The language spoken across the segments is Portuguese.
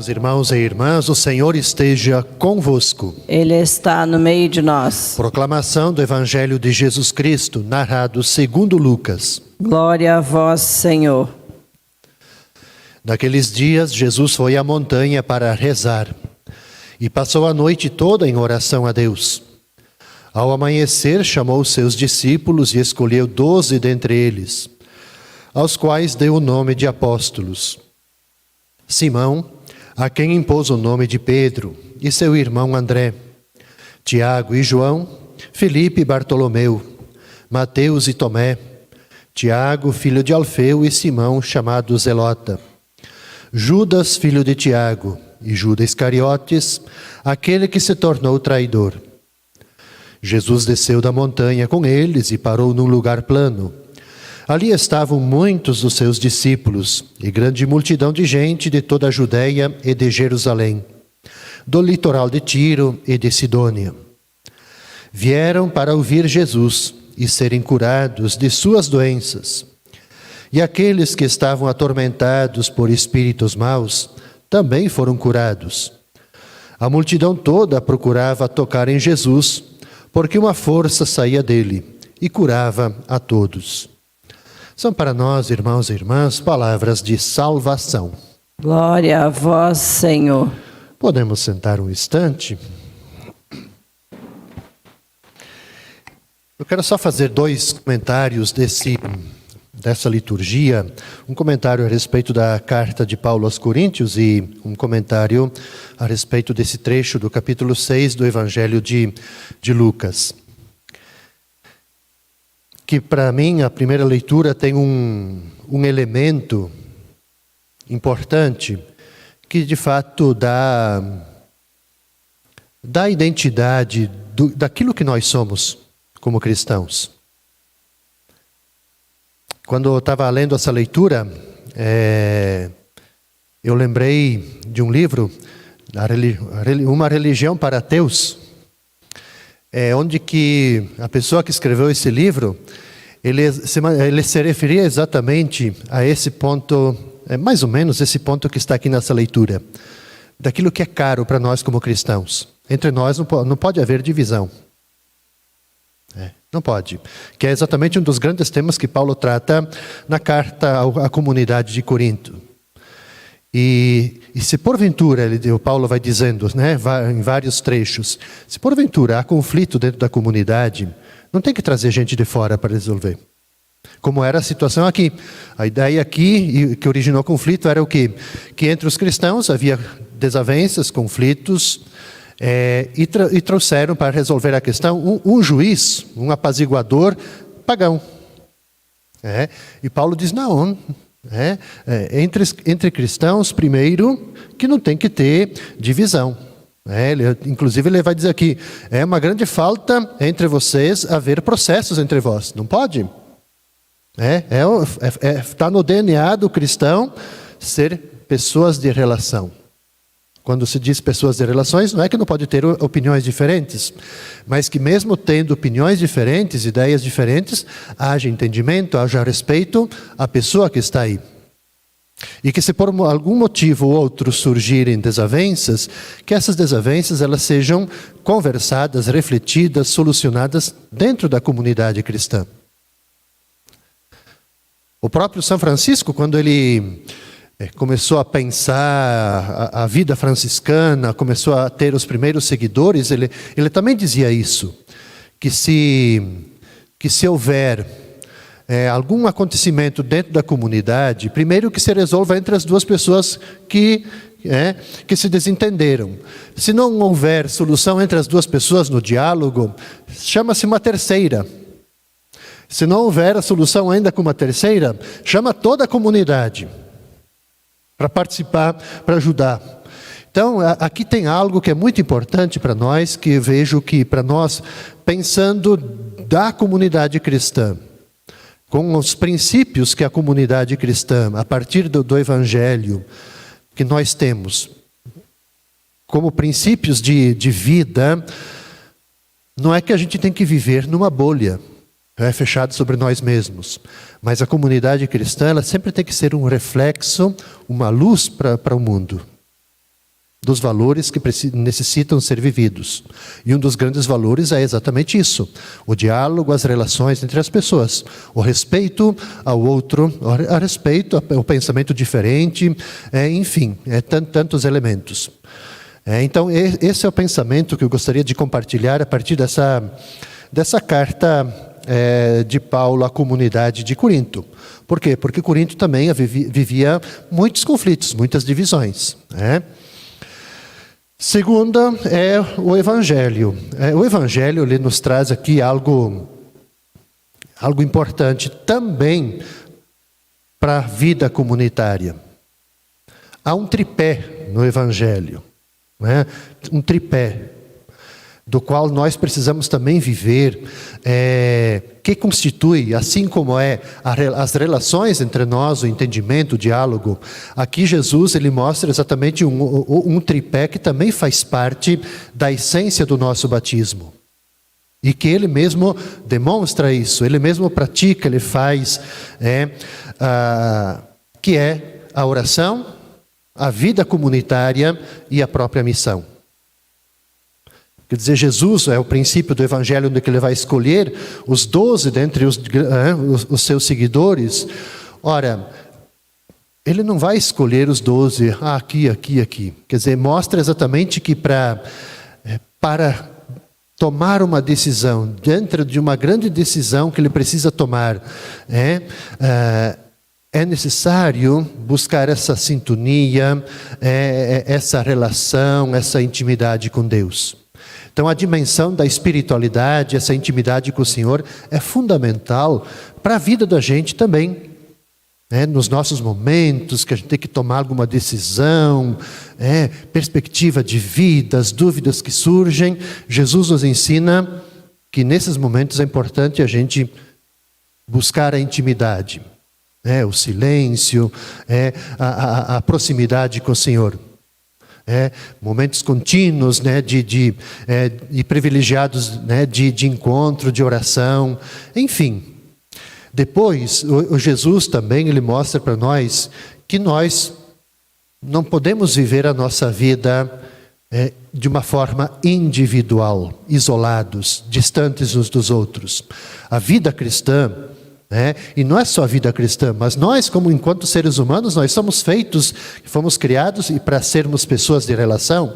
Caros irmãos e irmãs, o Senhor esteja convosco. Ele está no meio de nós. Proclamação do Evangelho de Jesus Cristo, narrado segundo Lucas. Glória a vós, Senhor. Naqueles dias, Jesus foi à montanha para rezar e passou a noite toda em oração a Deus. Ao amanhecer, chamou seus discípulos e escolheu 12 dentre eles, aos quais deu o nome de apóstolos. Simão, a quem impôs o nome de Pedro, e seu irmão André, Tiago e João, Filipe e Bartolomeu, Mateus e Tomé, Tiago, filho de Alfeu, e Simão, chamado Zelota, Judas, filho de Tiago, e Judas Iscariotes, aquele que se tornou traidor. Jesus desceu da montanha com eles e parou num lugar plano. Ali estavam muitos dos seus discípulos e grande multidão de gente de toda a Judeia e de Jerusalém, do litoral de Tiro e de Sidônia. Vieram para ouvir Jesus e serem curados de suas doenças. E aqueles que estavam atormentados por espíritos maus também foram curados. A multidão toda procurava tocar em Jesus, porque uma força saía dele e curava a todos. São para nós, irmãos e irmãs, palavras de salvação. Glória a vós, Senhor. Podemos sentar um instante? Eu quero só fazer 2 comentários dessa liturgia. Um comentário a respeito da carta de Paulo aos Coríntios e um comentário a respeito desse trecho do capítulo 6 do Evangelho de Lucas. Que para mim a primeira leitura tem um elemento importante que de fato dá identidade daquilo que nós somos como cristãos. Quando eu estava lendo essa leitura, eu lembrei de um livro, Uma Religião para Ateus, onde que a pessoa que escreveu esse livro, ele se referia exatamente a esse ponto, mais ou menos esse ponto que está aqui nessa leitura, daquilo que é caro para nós como cristãos. Entre nós não pode haver divisão. Não pode. Que é exatamente um dos grandes temas que Paulo trata na carta à comunidade de Corinto. E se porventura, o Paulo vai dizendo, né, em vários trechos, se porventura há conflito dentro da comunidade, não tem que trazer gente de fora para resolver. Como era a situação aqui. A ideia aqui, que originou conflito, era o quê? Que entre os cristãos havia desavenças, conflitos, e trouxeram para resolver a questão um juiz, um apaziguador pagão. E Paulo diz, não... Entre cristãos, primeiro, que não tem que ter divisão. Inclusive ele vai dizer aqui, é uma grande falta entre vocês haver processos entre vós. Não pode. Está no DNA do cristão ser pessoas de relação. Quando se diz pessoas de relações, não é que não pode ter opiniões diferentes, mas que mesmo tendo opiniões diferentes, ideias diferentes, haja entendimento, haja respeito à pessoa que está aí. E que se por algum motivo ou outro surgirem desavenças, que essas desavenças elas sejam conversadas, refletidas, solucionadas dentro da comunidade cristã. O próprio São Francisco, quando ele começou a pensar a vida franciscana, começou a ter os primeiros seguidores, ele também dizia isso, que se houver algum acontecimento dentro da comunidade, primeiro que se resolva entre as duas pessoas que se desentenderam. Se não houver solução entre as duas pessoas no diálogo, chama-se uma terceira. Se não houver a solução ainda com uma terceira, chama toda a comunidade para participar, para ajudar. Então, aqui tem algo que é muito importante para nós, que vejo que para nós, pensando da comunidade cristã, com os princípios que a comunidade cristã, a partir do Evangelho, que nós temos, como princípios de vida, não é que a gente tem que viver numa bolha, fechado sobre nós mesmos. Mas a comunidade cristã, ela sempre tem que ser um reflexo, uma luz para o mundo. dos valores que necessitam ser vividos. E um dos grandes valores é exatamente isso: o diálogo, as relações entre as pessoas, o respeito ao outro, o respeito ao pensamento diferente, enfim, tantos elementos. Então, esse é o pensamento que eu gostaria de compartilhar a partir dessa carta de Paulo à comunidade de Corinto. Por quê? Porque Corinto também vivia muitos conflitos, muitas divisões, Segunda é o Evangelho. O Evangelho ele nos traz aqui algo importante também para a vida comunitária. Há um tripé no Evangelho, um tripé, do qual nós precisamos também viver, que constitui, assim como as relações entre nós, o entendimento, o diálogo. Aqui Jesus ele mostra exatamente um tripé que também faz parte da essência do nosso batismo. E que ele mesmo demonstra isso, ele mesmo pratica, ele faz, que é a oração, a vida comunitária e a própria missão. Quer dizer, Jesus é o princípio do Evangelho onde ele vai escolher os 12 dentre os seus seguidores. Ora, ele não vai escolher os 12, aqui. Quer dizer, mostra exatamente que para tomar uma decisão, dentro de uma grande decisão que ele precisa tomar, é necessário buscar essa sintonia, essa relação, essa intimidade com Deus. Então, a dimensão da espiritualidade, essa intimidade com o Senhor, é fundamental para a vida da gente também. Nos nossos momentos que a gente tem que tomar alguma decisão, perspectiva de vida, as dúvidas que surgem, Jesus nos ensina que nesses momentos é importante a gente buscar a intimidade, o silêncio, a proximidade com o Senhor. Momentos contínuos e privilegiados de encontro, de oração, enfim. Depois, o Jesus também ele mostra para nós que nós não podemos viver a nossa vida de uma forma individual, isolados, distantes uns dos outros. A vida cristã, e não é só a vida cristã, mas nós, enquanto seres humanos, nós somos fomos criados e para sermos pessoas de relação,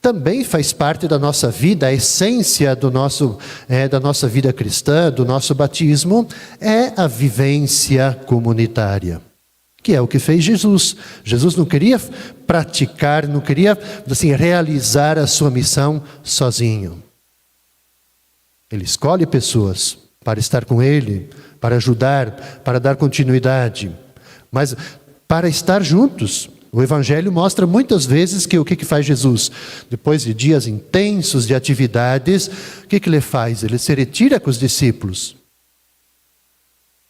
também faz parte da nossa vida, a essência da nossa vida cristã, do nosso batismo, é a vivência comunitária, que é o que fez Jesus. Jesus não queria praticar, não queria realizar a sua missão sozinho. Ele escolhe pessoas para estar com Ele, para ajudar, para dar continuidade, mas para estar juntos. O Evangelho mostra muitas vezes que o que faz Jesus? Depois de dias intensos de atividades, o que ele faz? Ele se retira com os discípulos,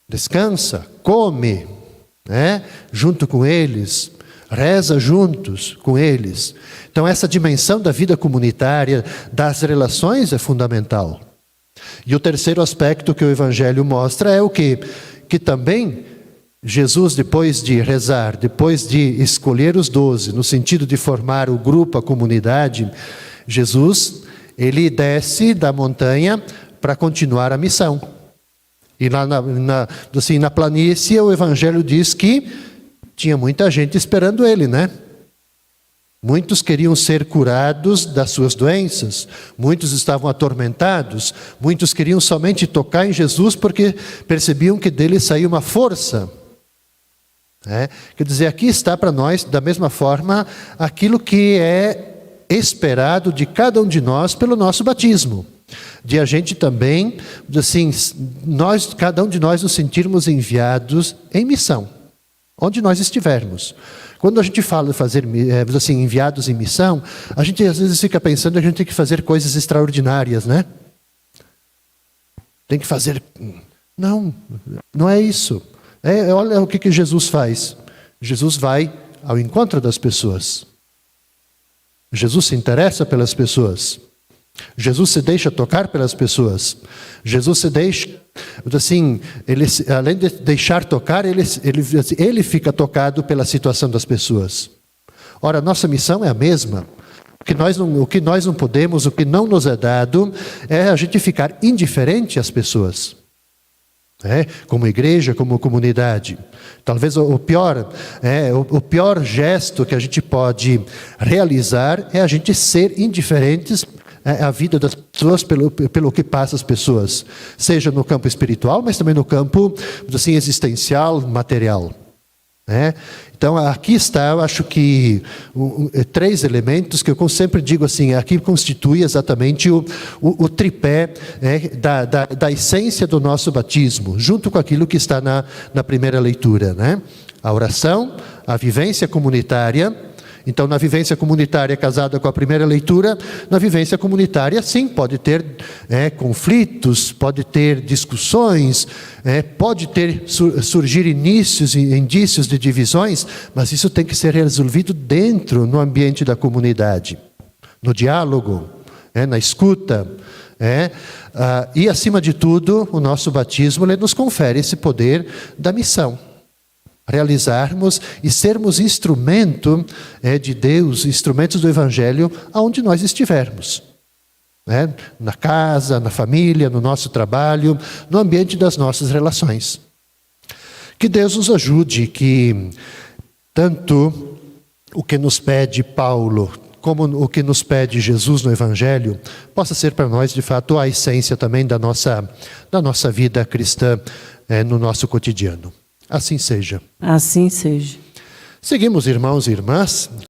descansa, come, junto com eles, reza juntos com eles. Então essa dimensão da vida comunitária, das relações é fundamental. E o terceiro aspecto que o Evangelho mostra é o quê? Que também Jesus, depois de rezar, depois de escolher os 12, no sentido de formar o grupo, a comunidade, Jesus, ele desce da montanha para continuar a missão. E lá na planície, o Evangelho diz que tinha muita gente esperando ele, Muitos queriam ser curados das suas doenças, muitos estavam atormentados, muitos queriam somente tocar em Jesus porque percebiam que dele saía uma força. Quer dizer, aqui está para nós, da mesma forma, aquilo que é esperado de cada um de nós pelo nosso batismo. De a gente também, cada um de nós nos sentirmos enviados em missão, onde nós estivermos. Quando a gente fala de fazer enviados em missão, a gente às vezes fica pensando que a gente tem que fazer coisas extraordinárias, Tem que fazer... Não é isso. Olha o que Jesus faz. Jesus vai ao encontro das pessoas. Jesus se interessa pelas pessoas. Jesus se deixa tocar pelas pessoas. Jesus se deixa, além de deixar tocar, ele fica tocado pela situação das pessoas. Ora, nossa missão é a mesma. O que nós não podemos, o que não nos é dado, é a gente ficar indiferente às pessoas. Como igreja, como comunidade. Talvez o pior gesto que a gente pode realizar é a gente ser indiferentes à vida das pessoas pelo que passa as pessoas. Seja no campo espiritual, mas também no campo assim, existencial, material. Então aqui está, eu acho que 3 elementos que eu sempre digo assim, aqui constitui exatamente o tripé da essência do nosso batismo, junto com aquilo que está na primeira leitura. A oração, a vivência comunitária. Então, na vivência comunitária casada com a primeira leitura, na vivência comunitária, sim, pode ter conflitos, pode ter discussões, pode surgir indícios de divisões, mas isso tem que ser resolvido dentro, no ambiente da comunidade, no diálogo, na escuta. E, acima de tudo, o nosso batismo ele nos confere esse poder da missão. Realizarmos e sermos instrumento de Deus, instrumentos do Evangelho, aonde nós estivermos. Na casa, na família, no nosso trabalho, no ambiente das nossas relações. Que Deus nos ajude, que tanto o que nos pede Paulo, como o que nos pede Jesus no Evangelho, possa ser para nós, de fato, a essência também da nossa vida cristã no nosso cotidiano. Assim seja. Assim seja. Seguimos, irmãos e irmãs,